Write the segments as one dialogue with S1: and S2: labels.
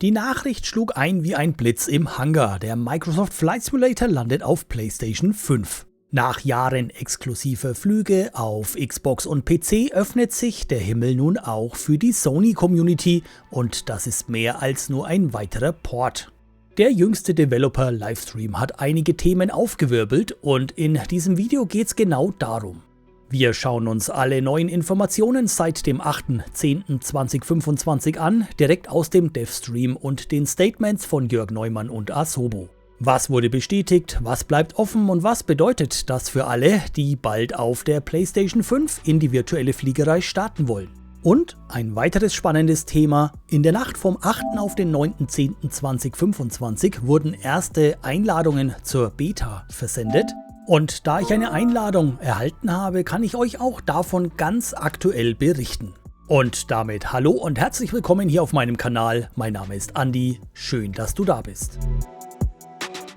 S1: Die Nachricht schlug ein wie ein Blitz im Hangar. Der Microsoft Flight Simulator landet auf PlayStation 5. Nach Jahren exklusiver Flüge auf Xbox und PC öffnet sich der Himmel nun auch für die Sony-Community und das ist mehr als nur ein weiterer Port. Der jüngste Developer-Livestream hat einige Themen aufgewirbelt und in diesem Video geht's genau darum. Wir schauen uns alle neuen Informationen seit dem 8.10.2025 an, direkt aus dem Devstream und den Statements von Jörg Neumann und Asobo. Was wurde bestätigt, was bleibt offen und was bedeutet das für alle, die bald auf der PlayStation 5 in die virtuelle Fliegerei starten wollen? Und ein weiteres spannendes Thema: In der Nacht vom 8. auf den 9.10.2025 wurden erste Einladungen zur Beta versendet. Und da ich eine Einladung erhalten habe, kann ich euch auch davon ganz aktuell berichten. Und damit hallo und herzlich willkommen hier auf meinem Kanal. Mein Name ist Andi, schön, dass du da bist.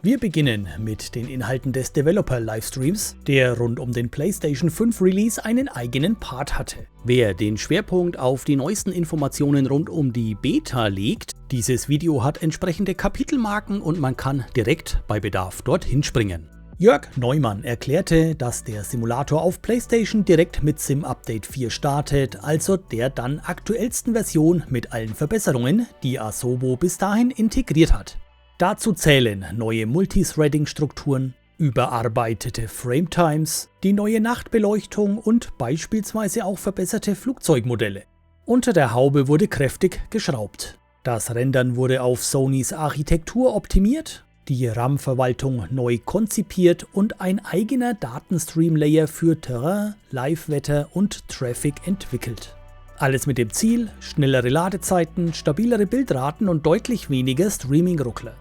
S1: Wir beginnen mit den Inhalten des Developer-Livestreams, der rund um den PlayStation 5 Release einen eigenen Part hatte. Wer den Schwerpunkt auf die neuesten Informationen rund um die Beta legt, dieses Video hat entsprechende Kapitelmarken und man kann direkt bei Bedarf dorthin springen. Jörg Neumann erklärte, dass der Simulator auf PlayStation direkt mit Sim Update 4 startet, also der dann aktuellsten Version mit allen Verbesserungen, die Asobo bis dahin integriert hat. Dazu zählen neue Multithreading-Strukturen, überarbeitete Frametimes, die neue Nachtbeleuchtung und beispielsweise auch verbesserte Flugzeugmodelle. Unter der Haube wurde kräftig geschraubt. Das Rendern wurde auf Sonys Architektur optimiert, die RAM-Verwaltung neu konzipiert und ein eigener Datenstream-Layer für Terrain, Live-Wetter und Traffic entwickelt. Alles mit dem Ziel: schnellere Ladezeiten, stabilere Bildraten und deutlich weniger Streaming-Ruckler.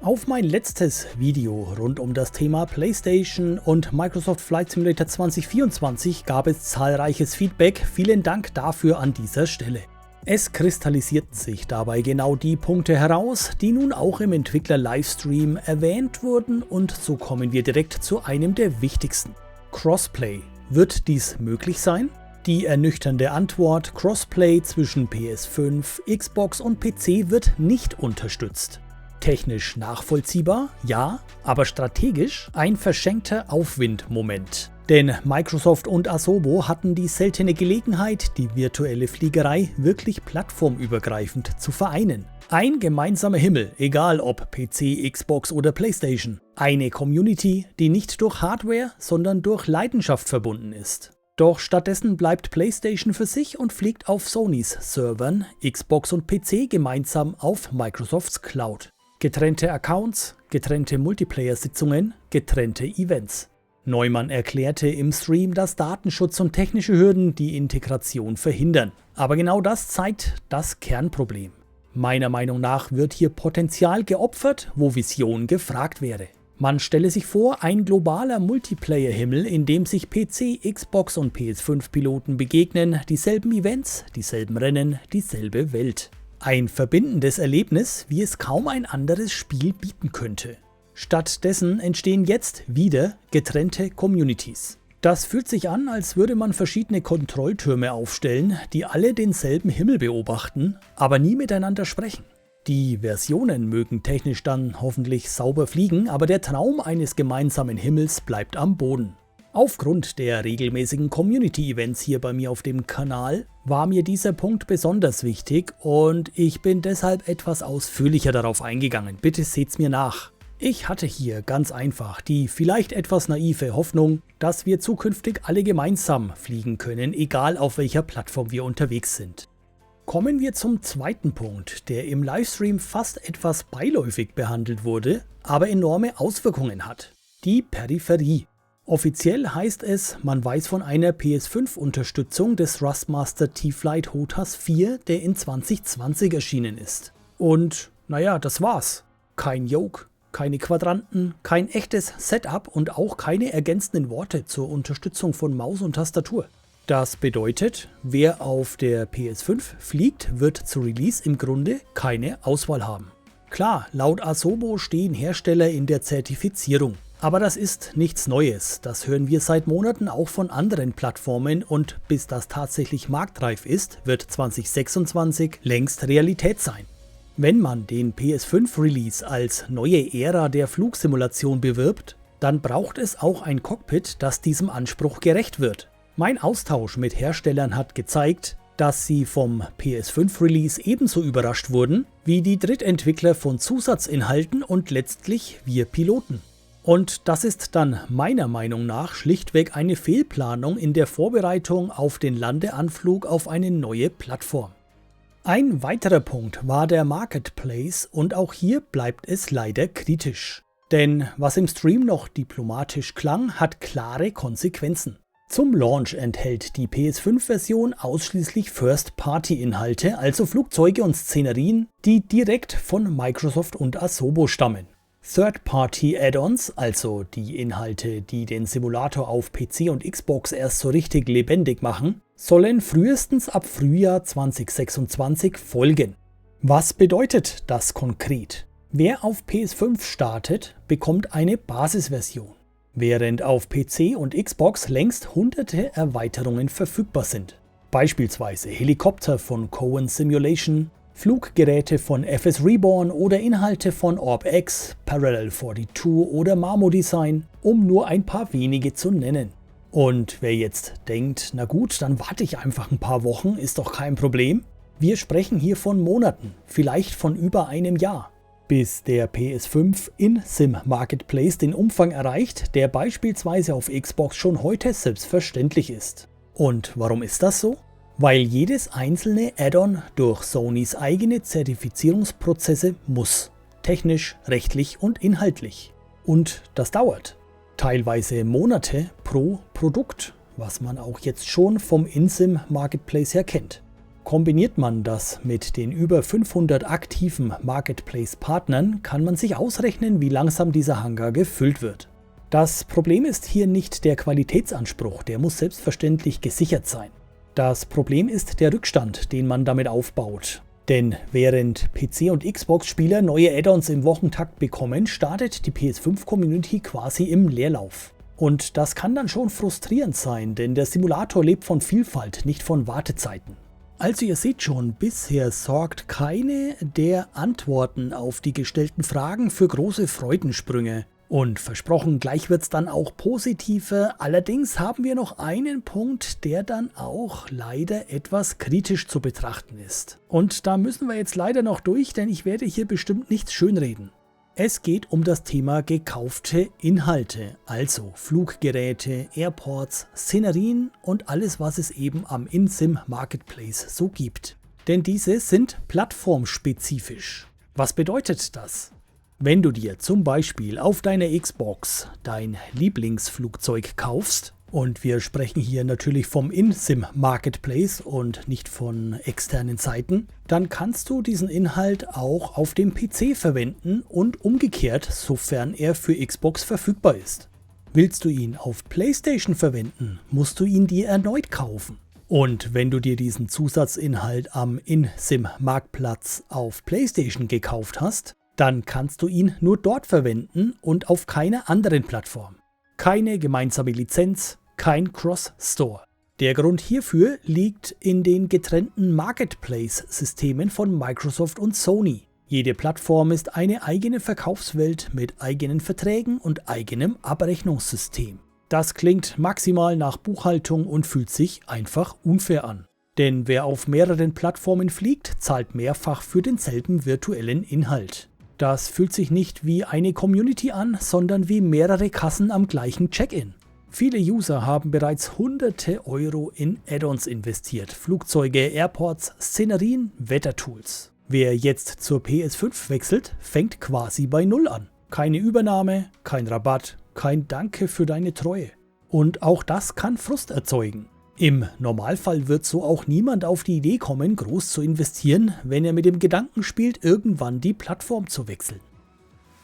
S1: Auf mein letztes Video rund um das Thema PlayStation und Microsoft Flight Simulator 2024 gab es zahlreiches Feedback. Vielen Dank dafür an dieser Stelle. Es kristallisierten sich dabei genau die Punkte heraus, die nun auch im Entwickler-Livestream erwähnt wurden, und so kommen wir direkt zu einem der wichtigsten. Crossplay. Wird dies möglich sein? Die ernüchternde Antwort: Crossplay zwischen PS5, Xbox und PC wird nicht unterstützt. Technisch nachvollziehbar, ja, aber strategisch ein verschenkter Aufwindmoment. Denn Microsoft und Asobo hatten die seltene Gelegenheit, die virtuelle Fliegerei wirklich plattformübergreifend zu vereinen. Ein gemeinsamer Himmel, egal ob PC, Xbox oder PlayStation. Eine Community, die nicht durch Hardware, sondern durch Leidenschaft verbunden ist. Doch stattdessen bleibt PlayStation für sich und fliegt auf Sonys Servern, Xbox und PC gemeinsam auf Microsofts Cloud. Getrennte Accounts, getrennte Multiplayer-Sitzungen, getrennte Events. Neumann erklärte im Stream, dass Datenschutz und technische Hürden die Integration verhindern. Aber genau das zeigt das Kernproblem. Meiner Meinung nach wird hier Potenzial geopfert, wo Vision gefragt wäre. Man stelle sich vor, ein globaler Multiplayer-Himmel, in dem sich PC, Xbox und PS5-Piloten begegnen, dieselben Events, dieselben Rennen, dieselbe Welt. Ein verbindendes Erlebnis, wie es kaum ein anderes Spiel bieten könnte. Stattdessen entstehen jetzt wieder getrennte Communities. Das fühlt sich an, als würde man verschiedene Kontrolltürme aufstellen, die alle denselben Himmel beobachten, aber nie miteinander sprechen. Die Versionen mögen technisch dann hoffentlich sauber fliegen, aber der Traum eines gemeinsamen Himmels bleibt am Boden. Aufgrund der regelmäßigen Community-Events hier bei mir auf dem Kanal war mir dieser Punkt besonders wichtig und ich bin deshalb etwas ausführlicher darauf eingegangen. Bitte seht's mir nach. Ich hatte hier ganz einfach die vielleicht etwas naive Hoffnung, dass wir zukünftig alle gemeinsam fliegen können, egal auf welcher Plattform wir unterwegs sind. Kommen wir zum zweiten Punkt, der im Livestream fast etwas beiläufig behandelt wurde, aber enorme Auswirkungen hat. Die Peripherie. Offiziell heißt es, man weiß von einer PS5-Unterstützung des Thrustmaster T-Flight HOTAS 4, der in 2020 erschienen ist. Und naja, das war's. Kein Yoke, keine Quadranten, kein echtes Setup und auch keine ergänzenden Worte zur Unterstützung von Maus und Tastatur. Das bedeutet, wer auf der PS5 fliegt, wird zu Release im Grunde keine Auswahl haben. Klar, laut Asobo stehen Hersteller in der Zertifizierung. Aber das ist nichts Neues, das hören wir seit Monaten auch von anderen Plattformen und bis das tatsächlich marktreif ist, wird 2026 längst Realität sein. Wenn man den PS5-Release als neue Ära der Flugsimulation bewirbt, dann braucht es auch ein Cockpit, das diesem Anspruch gerecht wird. Mein Austausch mit Herstellern hat gezeigt, dass sie vom PS5-Release ebenso überrascht wurden wie die Drittentwickler von Zusatzinhalten und letztlich wir Piloten. Und das ist dann meiner Meinung nach schlichtweg eine Fehlplanung in der Vorbereitung auf den Landeanflug auf eine neue Plattform. Ein weiterer Punkt war der Marketplace und auch hier bleibt es leider kritisch. Denn was im Stream noch diplomatisch klang, hat klare Konsequenzen. Zum Launch enthält die PS5-Version ausschließlich First-Party-Inhalte, also Flugzeuge und Szenerien, die direkt von Microsoft und Asobo stammen. Third-Party-Add-ons, also die Inhalte, die den Simulator auf PC und Xbox erst so richtig lebendig machen, sollen frühestens ab Frühjahr 2026 folgen. Was bedeutet das konkret? Wer auf PS5 startet, bekommt eine Basisversion, während auf PC und Xbox längst hunderte Erweiterungen verfügbar sind. Beispielsweise Helikopter von Cohen Simulation, Fluggeräte von FS Reborn oder Inhalte von OrbX, Parallel 42 oder Marmo Design, um nur ein paar wenige zu nennen. Und wer jetzt denkt, na gut, dann warte ich einfach ein paar Wochen, ist doch kein Problem. Wir sprechen hier von Monaten, vielleicht von über einem Jahr, bis der PS5 In-Sim Marketplace den Umfang erreicht, der beispielsweise auf Xbox schon heute selbstverständlich ist. Und warum ist das so? Weil jedes einzelne Add-on durch Sonys eigene Zertifizierungsprozesse muss. Technisch, rechtlich und inhaltlich. Und das dauert. Teilweise Monate pro Produkt, was man auch jetzt schon vom In-Sim Marketplace her kennt. Kombiniert man das mit den über 500 aktiven Marketplace-Partnern, kann man sich ausrechnen, wie langsam dieser Hangar gefüllt wird. Das Problem ist hier nicht der Qualitätsanspruch, der muss selbstverständlich gesichert sein. Das Problem ist der Rückstand, den man damit aufbaut. Denn während PC- und Xbox-Spieler neue Add-ons im Wochentakt bekommen, startet die PS5-Community quasi im Leerlauf. Und das kann dann schon frustrierend sein, denn der Simulator lebt von Vielfalt, nicht von Wartezeiten. Also ihr seht schon, bisher sorgt keine der Antworten auf die gestellten Fragen für große Freudensprünge. Und versprochen, gleich wird es dann auch positiver. Allerdings haben wir noch einen Punkt, der dann auch leider etwas kritisch zu betrachten ist. Und da müssen wir jetzt leider noch durch, denn ich werde hier bestimmt nichts schönreden. Es geht um das Thema gekaufte Inhalte, also Fluggeräte, Airports, Szenerien und alles, was es eben am In-Sim Marketplace so gibt. Denn diese sind plattformspezifisch. Was bedeutet das? Wenn du dir zum Beispiel auf deiner Xbox dein Lieblingsflugzeug kaufst, und wir sprechen hier natürlich vom In-Sim Marketplace und nicht von externen Seiten, dann kannst du diesen Inhalt auch auf dem PC verwenden und umgekehrt, sofern er für Xbox verfügbar ist. Willst du ihn auf PlayStation verwenden, musst du ihn dir erneut kaufen. Und wenn du dir diesen Zusatzinhalt am In-Sim Marktplatz auf PlayStation gekauft hast, dann kannst du ihn nur dort verwenden und auf keiner anderen Plattform. Keine gemeinsame Lizenz, kein Cross-Store. Der Grund hierfür liegt in den getrennten Marketplace-Systemen von Microsoft und Sony. Jede Plattform ist eine eigene Verkaufswelt mit eigenen Verträgen und eigenem Abrechnungssystem. Das klingt maximal nach Buchhaltung und fühlt sich einfach unfair an. Denn wer auf mehreren Plattformen fliegt, zahlt mehrfach für denselben virtuellen Inhalt. Das fühlt sich nicht wie eine Community an, sondern wie mehrere Kassen am gleichen Check-in. Viele User haben bereits hunderte Euro in Add-ons investiert, Flugzeuge, Airports, Szenerien, Wettertools. Wer jetzt zur PS5 wechselt, fängt quasi bei Null an. Keine Übernahme, kein Rabatt, kein Danke für deine Treue. Und auch das kann Frust erzeugen. Im Normalfall wird so auch niemand auf die Idee kommen, groß zu investieren, wenn er mit dem Gedanken spielt, irgendwann die Plattform zu wechseln.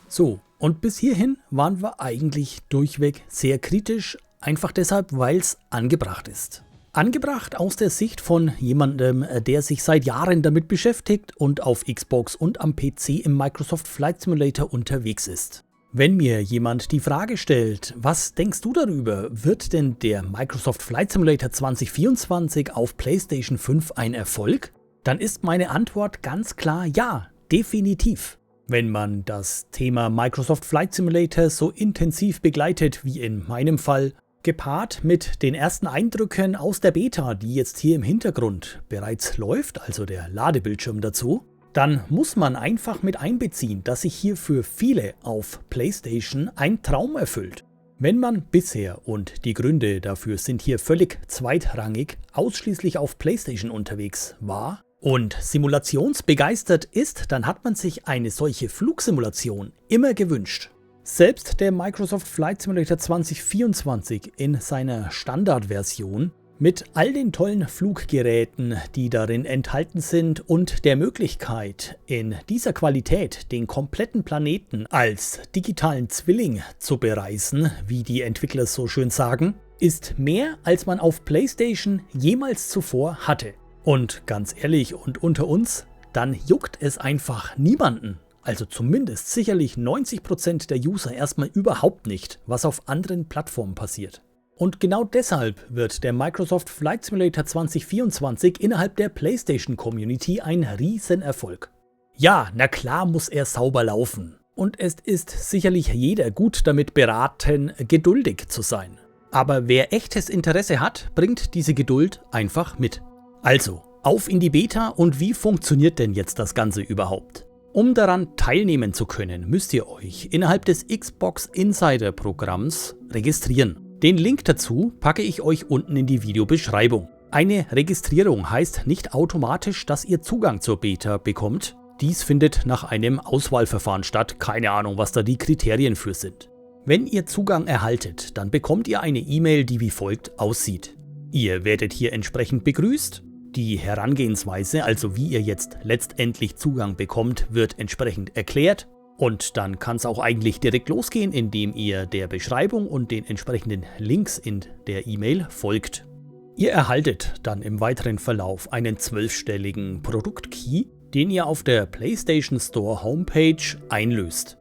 S1: So, und bis hierhin waren wir eigentlich durchweg sehr kritisch, einfach deshalb, weil es angebracht ist. Angebracht aus der Sicht von jemandem, der sich seit Jahren damit beschäftigt und auf Xbox und am PC im Microsoft Flight Simulator unterwegs ist. Wenn mir jemand die Frage stellt, was denkst du darüber, wird denn der Microsoft Flight Simulator 2024 auf PlayStation 5 ein Erfolg? Dann ist meine Antwort ganz klar ja, definitiv. Wenn man das Thema Microsoft Flight Simulator so intensiv begleitet wie in meinem Fall, gepaart mit den ersten Eindrücken aus der Beta, die jetzt hier im Hintergrund bereits läuft, also der Ladebildschirm dazu, dann muss man einfach mit einbeziehen, dass sich hier für viele auf PlayStation ein Traum erfüllt. Wenn man bisher, und die Gründe dafür sind hier völlig zweitrangig, ausschließlich auf PlayStation unterwegs war und simulationsbegeistert ist, dann hat man sich eine solche Flugsimulation immer gewünscht. Selbst der Microsoft Flight Simulator 2024 in seiner Standardversion mit all den tollen Fluggeräten, die darin enthalten sind und der Möglichkeit, in dieser Qualität den kompletten Planeten als digitalen Zwilling zu bereisen, wie die Entwickler so schön sagen, ist mehr, als man auf PlayStation jemals zuvor hatte. Und ganz ehrlich und unter uns, dann juckt es einfach niemanden, also zumindest sicherlich 90% der User erstmal überhaupt nicht, was auf anderen Plattformen passiert. Und genau deshalb wird der Microsoft Flight Simulator 2024 innerhalb der PlayStation Community ein Riesenerfolg. Ja, na klar muss er sauber laufen. Und es ist sicherlich jeder gut damit beraten, geduldig zu sein. Aber wer echtes Interesse hat, bringt diese Geduld einfach mit. Also, auf in die Beta und wie funktioniert denn jetzt das Ganze überhaupt? Um daran teilnehmen zu können, müsst ihr euch innerhalb des Xbox Insider Programms registrieren. Den Link dazu packe ich euch unten in die Videobeschreibung. Eine Registrierung heißt nicht automatisch, dass ihr Zugang zur Beta bekommt. Dies findet nach einem Auswahlverfahren statt, keine Ahnung, was da die Kriterien für sind. Wenn ihr Zugang erhaltet, dann bekommt ihr eine E-Mail, die wie folgt aussieht. Ihr werdet hier entsprechend begrüßt. Die Herangehensweise, also wie ihr jetzt letztendlich Zugang bekommt, wird entsprechend erklärt. Und dann kann es auch eigentlich direkt losgehen, indem ihr der Beschreibung und den entsprechenden Links in der E-Mail folgt. Ihr erhaltet dann im weiteren Verlauf einen 12-stelligen Produktkey, den ihr auf der PlayStation Store Homepage einlöst.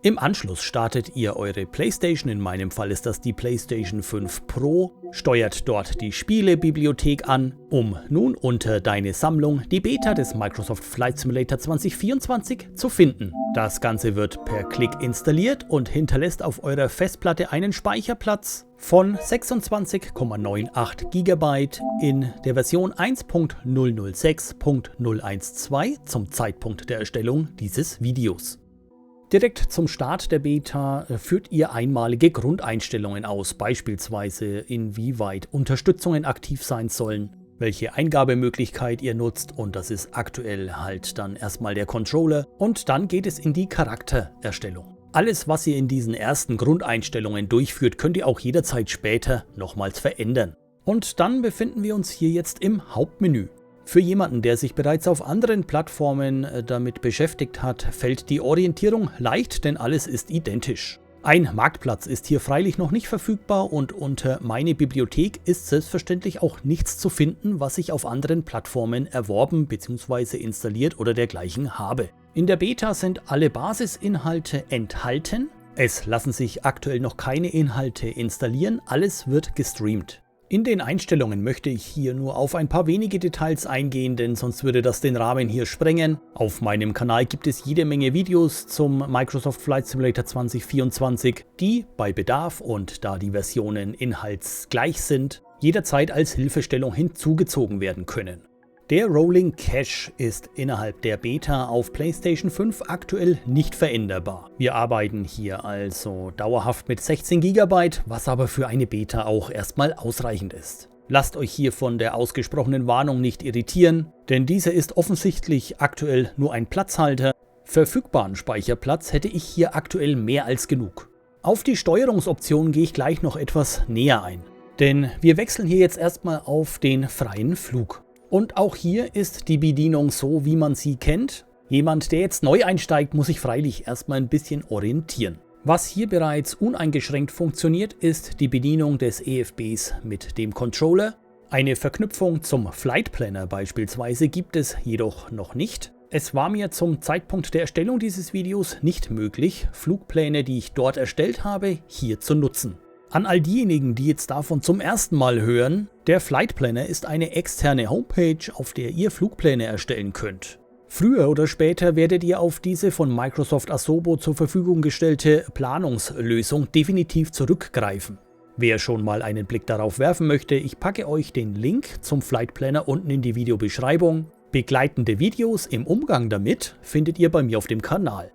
S1: Im Anschluss startet ihr eure PlayStation, in meinem Fall ist das die PlayStation 5 Pro, steuert dort die Spielebibliothek an, um nun unter Deine Sammlung die Beta des Microsoft Flight Simulator 2024 zu finden. Das Ganze wird per Klick installiert und hinterlässt auf eurer Festplatte einen Speicherplatz von 26,98 GB in der Version 1.006.012 zum Zeitpunkt der Erstellung dieses Videos. Direkt zum Start der Beta führt ihr einmalige Grundeinstellungen aus, beispielsweise inwieweit Unterstützungen aktiv sein sollen, welche Eingabemöglichkeit ihr nutzt, und das ist aktuell halt dann erstmal der Controller, und dann geht es in die Charaktererstellung. Alles, was ihr in diesen ersten Grundeinstellungen durchführt, könnt ihr auch jederzeit später nochmals verändern. Und dann befinden wir uns hier jetzt im Hauptmenü. Für jemanden, der sich bereits auf anderen Plattformen damit beschäftigt hat, fällt die Orientierung leicht, denn alles ist identisch. Ein Marktplatz ist hier freilich noch nicht verfügbar und unter Meine Bibliothek ist selbstverständlich auch nichts zu finden, was ich auf anderen Plattformen erworben bzw. installiert oder dergleichen habe. In der Beta sind alle Basisinhalte enthalten. Es lassen sich aktuell noch keine Inhalte installieren, alles wird gestreamt. In den Einstellungen möchte ich hier nur auf ein paar wenige Details eingehen, denn sonst würde das den Rahmen hier sprengen. Auf meinem Kanal gibt es jede Menge Videos zum Microsoft Flight Simulator 2024, die bei Bedarf und da die Versionen inhaltsgleich sind, jederzeit als Hilfestellung hinzugezogen werden können. Der Rolling Cache ist innerhalb der Beta auf PlayStation 5 aktuell nicht veränderbar. Wir arbeiten hier also dauerhaft mit 16 GB, was aber für eine Beta auch erstmal ausreichend ist. Lasst euch hier von der ausgesprochenen Warnung nicht irritieren, denn diese ist offensichtlich aktuell nur ein Platzhalter. Verfügbaren Speicherplatz hätte ich hier aktuell mehr als genug. Auf die Steuerungsoptionen gehe ich gleich noch etwas näher ein, denn wir wechseln hier jetzt erstmal auf den freien Flug. Und auch hier ist die Bedienung so, wie man sie kennt. Jemand, der jetzt neu einsteigt, muss sich freilich erstmal ein bisschen orientieren. Was hier bereits uneingeschränkt funktioniert, ist die Bedienung des EFBs mit dem Controller. Eine Verknüpfung zum Flight Planner beispielsweise gibt es jedoch noch nicht. Es war mir zum Zeitpunkt der Erstellung dieses Videos nicht möglich, Flugpläne, die ich dort erstellt habe, hier zu nutzen. An all diejenigen, die jetzt davon zum ersten Mal hören, der Flight Planner ist eine externe Homepage, auf der ihr Flugpläne erstellen könnt. Früher oder später werdet ihr auf diese von Microsoft Asobo zur Verfügung gestellte Planungslösung definitiv zurückgreifen. Wer schon mal einen Blick darauf werfen möchte, ich packe euch den Link zum Flight Planner unten in die Videobeschreibung. Begleitende Videos im Umgang damit findet ihr bei mir auf dem Kanal.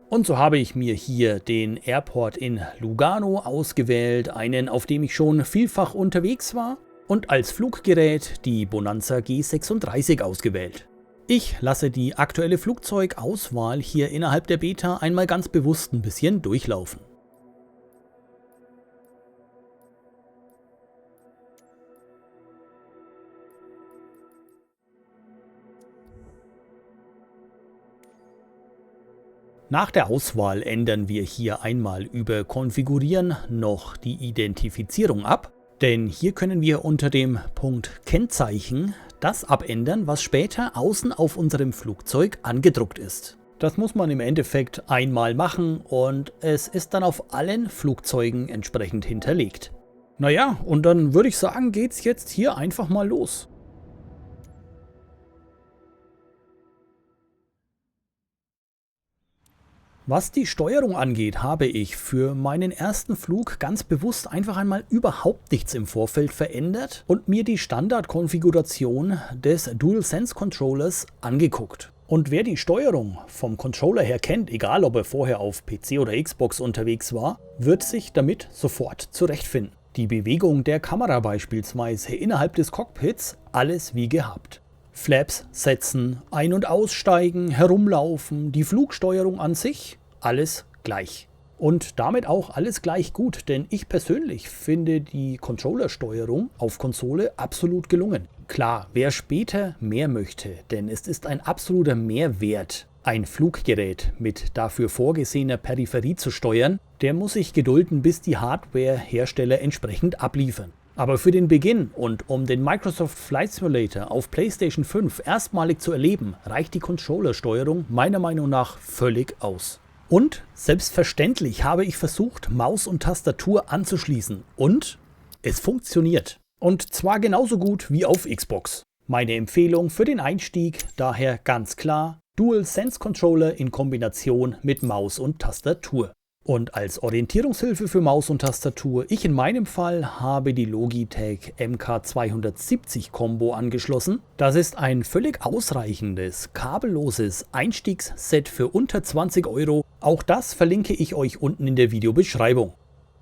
S1: Und so habe ich mir hier den Airport in Lugano ausgewählt, einen, auf dem ich schon vielfach unterwegs war, und als Fluggerät die Bonanza G36 ausgewählt. Ich lasse die aktuelle Flugzeugauswahl hier innerhalb der Beta einmal ganz bewusst ein bisschen durchlaufen. Nach der Auswahl ändern wir hier einmal über Konfigurieren noch die Identifizierung ab, denn hier können wir unter dem Punkt Kennzeichen das abändern, was später außen auf unserem Flugzeug angedruckt ist. Das muss man im Endeffekt einmal machen und es ist dann auf allen Flugzeugen entsprechend hinterlegt. Naja, und dann würde ich sagen, geht's jetzt hier einfach mal los. Was die Steuerung angeht, habe ich für meinen ersten Flug ganz bewusst einfach einmal überhaupt nichts im Vorfeld verändert und mir die Standardkonfiguration des DualSense Controllers angeguckt. Und wer die Steuerung vom Controller her kennt, egal ob er vorher auf PC oder Xbox unterwegs war, wird sich damit sofort zurechtfinden. Die Bewegung der Kamera beispielsweise innerhalb des Cockpits, alles wie gehabt. Flaps setzen, ein- und aussteigen, herumlaufen, die Flugsteuerung an sich, alles gleich. Und damit auch alles gleich gut, denn ich persönlich finde die Controllersteuerung auf Konsole absolut gelungen. Klar, wer später mehr möchte, denn es ist ein absoluter Mehrwert, ein Fluggerät mit dafür vorgesehener Peripherie zu steuern, der muss sich gedulden, bis die Hardware-Hersteller entsprechend abliefern. Aber für den Beginn und um den Microsoft Flight Simulator auf PlayStation 5 erstmalig zu erleben, reicht die Controllersteuerung meiner Meinung nach völlig aus. Und selbstverständlich habe ich versucht, Maus und Tastatur anzuschließen und es funktioniert. Und zwar genauso gut wie auf Xbox. Meine Empfehlung für den Einstieg daher ganz klar DualSense Controller in Kombination mit Maus und Tastatur. Und als Orientierungshilfe für Maus und Tastatur, ich in meinem Fall habe die Logitech MK270 Combo angeschlossen. Das ist ein völlig ausreichendes, kabelloses Einstiegsset für unter 20 €. Auch das verlinke ich euch unten in der Videobeschreibung.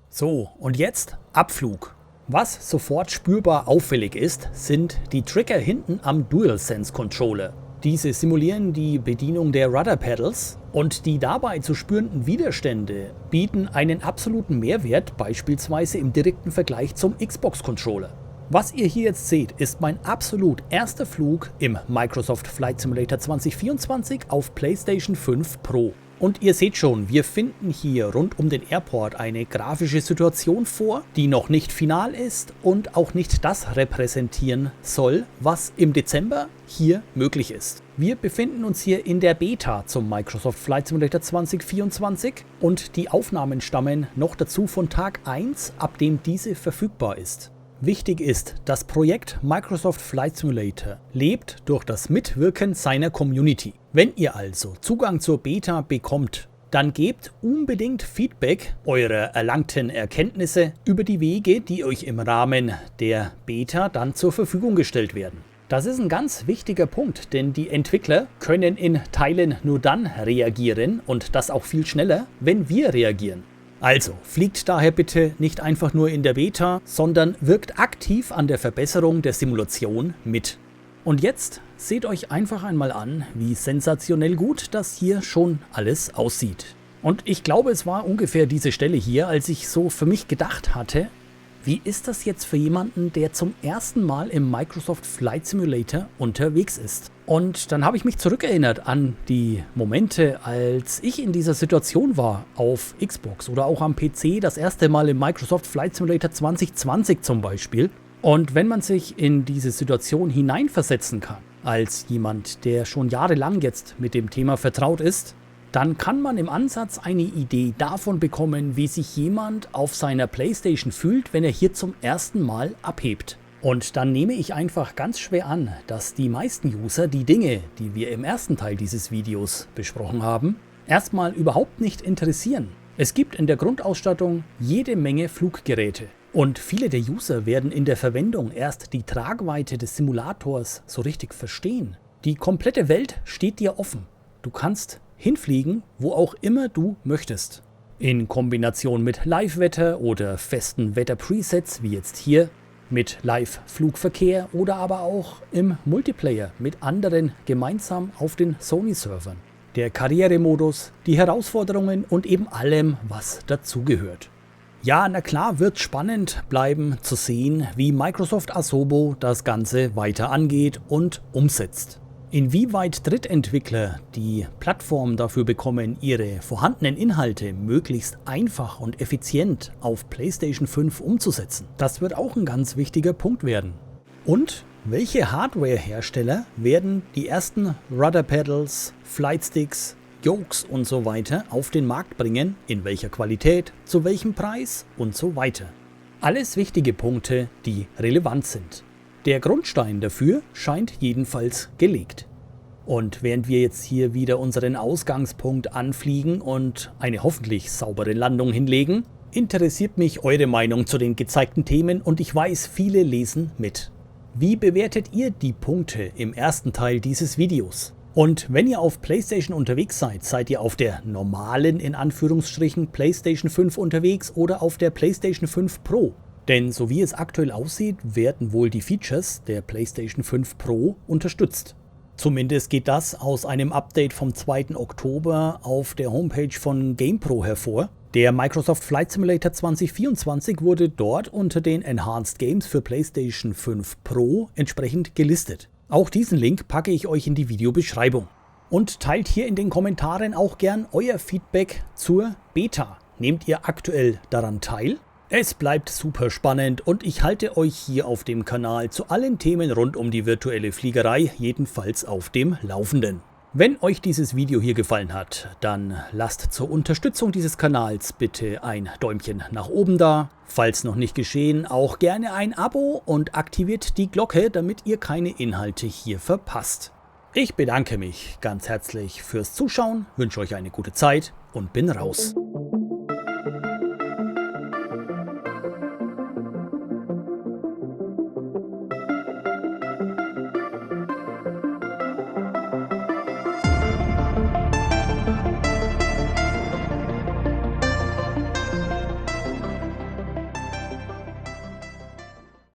S1: So, und jetzt Abflug. Was sofort spürbar auffällig ist, sind die Trigger hinten am DualSense Controller. Diese simulieren die Bedienung der Rudder Pedals und die dabei zu spürenden Widerstände bieten einen absoluten Mehrwert, beispielsweise im direkten Vergleich zum Xbox-Controller. Was ihr hier jetzt seht, ist mein absolut erster Flug im Microsoft Flight Simulator 2024 auf PlayStation 5 Pro. Und ihr seht schon, wir finden hier rund um den Airport eine grafische Situation vor, die noch nicht final ist und auch nicht das repräsentieren soll, was im Dezember hier möglich ist. Wir befinden uns hier in der Beta zum Microsoft Flight Simulator 2024 und die Aufnahmen stammen noch dazu von Tag 1, ab dem diese verfügbar ist. Wichtig ist, das Projekt Microsoft Flight Simulator lebt durch das Mitwirken seiner Community. Wenn ihr also Zugang zur Beta bekommt, dann gebt unbedingt Feedback eurer erlangten Erkenntnisse über die Wege, die euch im Rahmen der Beta dann zur Verfügung gestellt werden. Das ist ein ganz wichtiger Punkt, denn die Entwickler können in Teilen nur dann reagieren und das auch viel schneller, wenn wir reagieren. Also, fliegt daher bitte nicht einfach nur in der Beta, sondern wirkt aktiv an der Verbesserung der Simulation mit. Und jetzt seht euch einfach einmal an, wie sensationell gut das hier schon alles aussieht. Und ich glaube, es war ungefähr diese Stelle hier, als ich so für mich gedacht hatte, wie ist das jetzt für jemanden, der zum ersten Mal im Microsoft Flight Simulator unterwegs ist? Und dann habe ich mich zurückerinnert an die Momente, als ich in dieser Situation war, auf Xbox oder auch am PC, das erste Mal im Microsoft Flight Simulator 2020 zum Beispiel. Und wenn man sich in diese Situation hineinversetzen kann, als jemand, der schon jahrelang jetzt mit dem Thema vertraut ist, dann kann man im Ansatz eine Idee davon bekommen, wie sich jemand auf seiner PlayStation fühlt, wenn er hier zum ersten Mal abhebt. Und dann nehme ich einfach ganz schwer an, dass die meisten User die Dinge, die wir im ersten Teil dieses Videos besprochen haben, erstmal überhaupt nicht interessieren. Es gibt in der Grundausstattung jede Menge Fluggeräte. Und viele der User werden in der Verwendung erst die Tragweite des Simulators so richtig verstehen. Die komplette Welt steht dir offen. Du kannst hinfliegen, wo auch immer du möchtest. In Kombination mit Live-Wetter oder festen Wetter-Presets, wie jetzt hier, mit Live-Flugverkehr oder aber auch im Multiplayer mit anderen gemeinsam auf den Sony-Servern. Der Karrieremodus, die Herausforderungen und eben allem, was dazugehört. Ja, na klar wird spannend bleiben zu sehen, wie Microsoft Asobo das Ganze weiter angeht und umsetzt. Inwieweit Drittentwickler die Plattform dafür bekommen, ihre vorhandenen Inhalte möglichst einfach und effizient auf PlayStation 5 umzusetzen, das wird auch ein ganz wichtiger Punkt werden. Und welche Hardware-Hersteller werden die ersten Rudder Pedals, Flightsticks, Yokes und so weiter auf den Markt bringen, in welcher Qualität, zu welchem Preis und so weiter. Alles wichtige Punkte, die relevant sind. Der Grundstein dafür scheint jedenfalls gelegt. Und während wir jetzt hier wieder unseren Ausgangspunkt anfliegen und eine hoffentlich saubere Landung hinlegen, interessiert mich eure Meinung zu den gezeigten Themen und ich weiß, viele lesen mit. Wie bewertet ihr die Punkte im ersten Teil dieses Videos? Und wenn ihr auf PlayStation unterwegs seid, seid ihr auf der normalen, in Anführungsstrichen, PlayStation 5 unterwegs oder auf der PlayStation 5 Pro? Denn so wie es aktuell aussieht, werden wohl die Features der PlayStation 5 Pro unterstützt. Zumindest geht das aus einem Update vom 2. Oktober auf der Homepage von GamePro hervor. Der Microsoft Flight Simulator 2024 wurde dort unter den Enhanced Games für PlayStation 5 Pro entsprechend gelistet. Auch diesen Link packe ich euch in die Videobeschreibung. Und teilt hier in den Kommentaren auch gern euer Feedback zur Beta. Nehmt ihr aktuell daran teil? Es bleibt super spannend und ich halte euch hier auf dem Kanal zu allen Themen rund um die virtuelle Fliegerei jedenfalls auf dem Laufenden. Wenn euch dieses Video hier gefallen hat, dann lasst zur Unterstützung dieses Kanals bitte ein Däumchen nach oben da. Falls noch nicht geschehen, auch gerne ein Abo und aktiviert die Glocke, damit ihr keine Inhalte hier verpasst. Ich bedanke mich ganz herzlich fürs Zuschauen, wünsche euch eine gute Zeit und bin raus.